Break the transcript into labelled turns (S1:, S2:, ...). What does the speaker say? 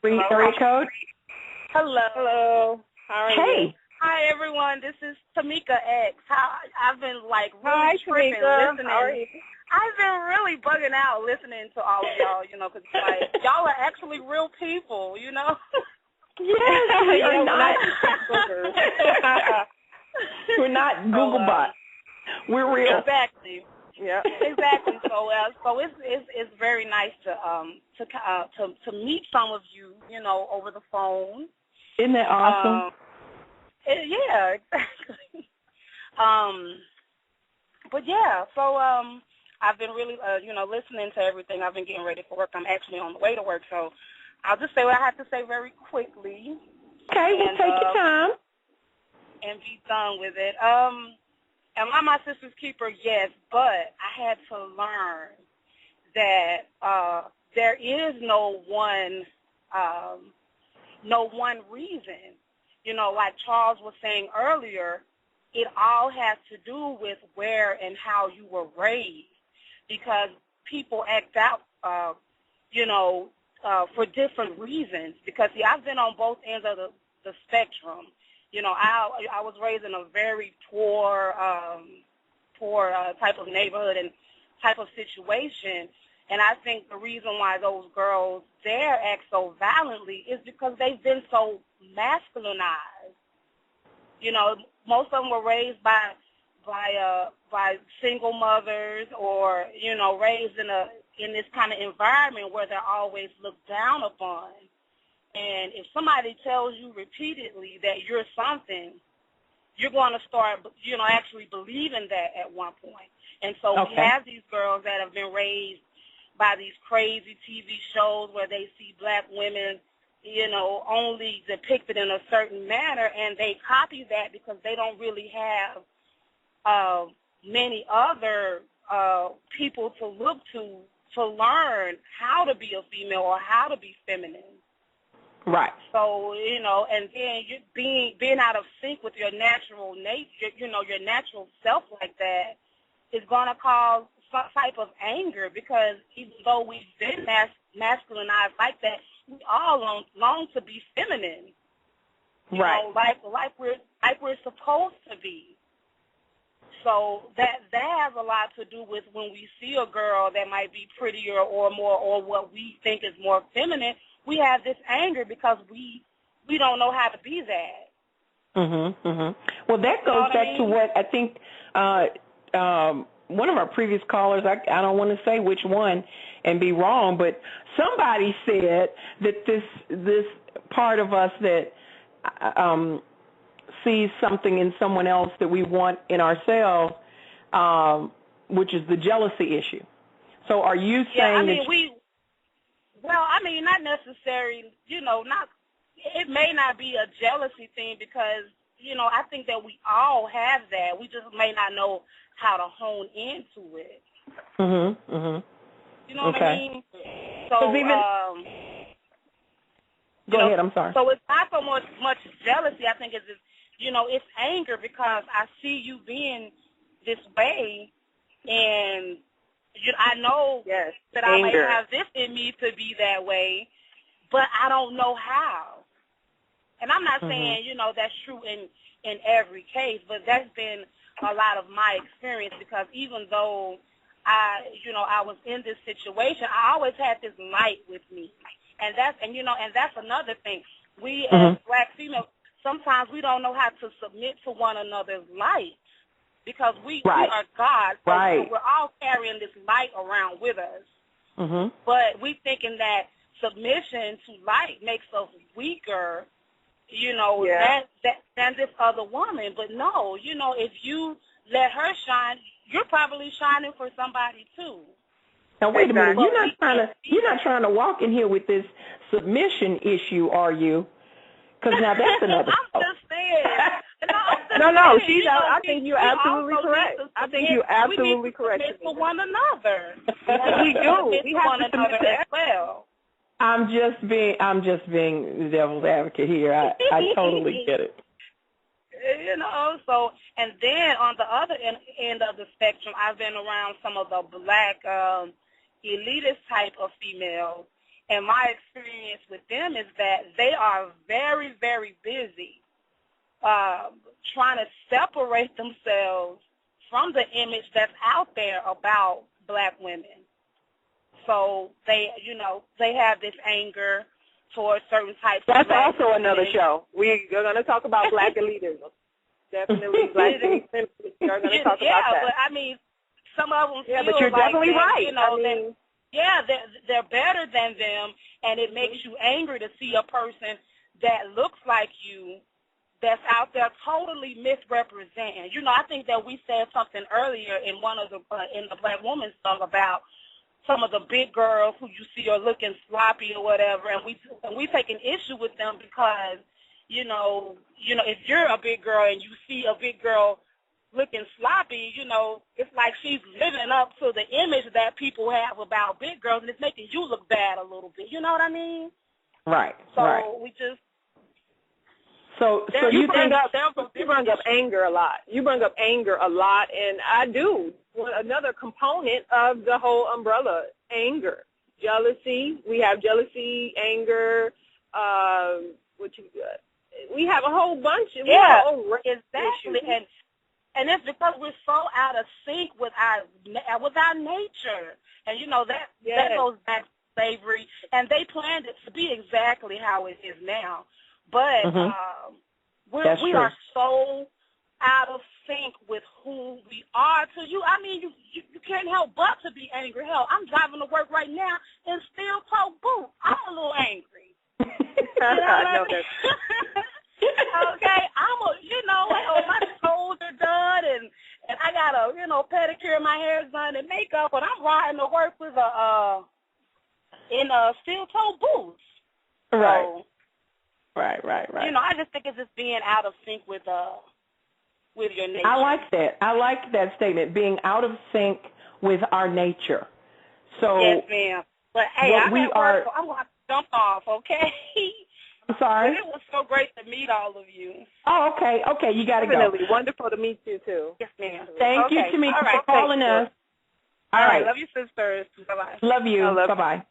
S1: Free area code.
S2: Hello.
S3: Hello. How are you?
S1: Hey.
S2: Hi, everyone. This is Tameka X. I've been, like, really
S3: Hi,
S2: tripping
S3: Tameka.
S2: listening.
S3: How are you?
S2: I've been really bugging out listening to all of y'all, because, like, y'all are actually real people,
S1: Yes, we are not.
S3: We're
S1: not Google bots. We're real.
S2: Exactly.
S3: Yeah.
S2: Exactly. So it's very nice to meet some of you, over the phone.
S1: Isn't that awesome?
S2: Yeah, exactly. But yeah, so I've been really, listening to everything. I've been getting ready for work. I'm actually on the way to work, so I'll just say what I have to say very quickly.
S1: Okay, well, take your time.
S2: And be done with it. Am I my sister's keeper? Yes, but I had to learn that there is no one reason. Like Charles was saying earlier, it all has to do with where and how you were raised, because people act out, for different reasons. Because, see, I've been on both ends of the spectrum. I was raised in a very poor type of neighborhood and type of situation, and I think the reason why those girls dare act so violently is because they've been so masculinized. Most of them were raised by single mothers, or raised in this kind of environment where they're always looked down upon. And if somebody tells you repeatedly that you're something, you're going to start, actually believing that at one point. And so we have these girls that have been raised by these crazy TV shows where they see black women, only depicted in a certain manner, and they copy that because they don't really have many other people to look to learn how to be a female or how to be feminine.
S1: Right.
S2: So, and then you being out of sync with your natural nature, your natural self like that is going to cause some type of anger, because even though we've been masculinized like that, we all long to be feminine.
S1: Right.
S2: Like we're supposed to be. So that has a lot to do with when we see a girl that might be prettier or more, or what we think is more feminine, we have this anger because we don't know how to be that.
S1: Well, that goes back to what I think one of our previous callers, I don't want to say which one and be wrong, but somebody said that this part of us that sees something in someone else that we want in ourselves, which is the jealousy issue. So are you saying
S2: not necessarily, it may not be a jealousy thing, because, I think that we all have that. We just may not know how to hone into it. You know what I mean? So,
S1: go ahead, I'm sorry.
S2: So it's not so much jealousy. I think it's anger, because I see you being this way, and I know that I may have this in me to be that way, but I don't know how. And I'm not saying, that's true in every case, but that's been a lot of my experience, because even though I was in this situation, I always had this light with me. And that's another thing. We as black females, sometimes we don't know how to submit to one another's light, because we are God. So we're all carrying this light around with us. But we thinking that submission to light makes us weaker, than this other woman. But no, if you let her shine, you're probably shining for somebody too.
S1: Now wait a minute, you're not trying to walk in here with this submission issue, are you? Because now that's another.
S2: I'm just saying.
S3: No. I think you're absolutely correct. I think you're absolutely correct.
S2: We need to submit to one another.
S3: We do. We have
S2: one
S3: to
S2: another as well.
S1: I'm just being the devil's advocate here. I totally get it.
S2: So, and then on the other end of the spectrum, I've been around some of the black elitist type of females, And my experience with them is that they are very, very busy trying to separate themselves from the image that's out there about black women. So they have this anger towards certain types of
S3: That's
S2: black
S3: also another
S2: women.
S3: show. We're going to talk about black elitism. Definitely black elitism. We're going to talk about that.
S2: Yeah, but I mean, some of them feel
S3: but you're
S2: like
S3: definitely right.
S2: They're better than them, and it makes you angry to see a person that looks like you that's out there totally misrepresenting. I think that we said something earlier in one of the in the Black Woman song about some of the big girls who you see are looking sloppy or whatever, and we take an issue with them because if you're a big girl and you see a big girl looking sloppy, it's like she's living up to the image that people have about big girls, and it's making you look bad a little bit. You know what I mean?
S1: Right.
S2: So
S1: right.
S2: we just.
S1: So
S3: you bring up anger a lot. You bring up anger a lot, and I do. Another component of the whole umbrella, anger, jealousy. We have jealousy, anger. We have a whole bunch of
S2: exactly,
S3: issues.
S2: and it's because we're so out of sync with our nature, and that goes back to slavery, and they planned it to be exactly how it is now. But we are so out of sync with who we are. To you, I mean, you can't help but to be angry. Hell, I'm driving to work right now in steel-toe boots. I'm a little angry. You know what I mean? Okay, my toes are done, and I got a pedicure, my hair's done, and makeup, and I'm riding to work with in steel-toe boots.
S1: Right.
S2: So,
S1: Right.
S2: I just think it's just being out of sync with your nature.
S1: I like that. I like that statement, being out of sync with our nature. So
S2: yes, ma'am. But hey, I'm at work, so I'm gonna have to jump off. Okay.
S1: I'm sorry.
S2: But it was so great to meet all of you.
S1: Oh, okay. Okay, you got to go.
S3: Definitely wonderful to meet you too.
S2: Yes, ma'am.
S1: Thank you, Tameka, for calling us.
S2: All right. Love you, sisters. Bye-bye.
S1: Love you. Bye-bye.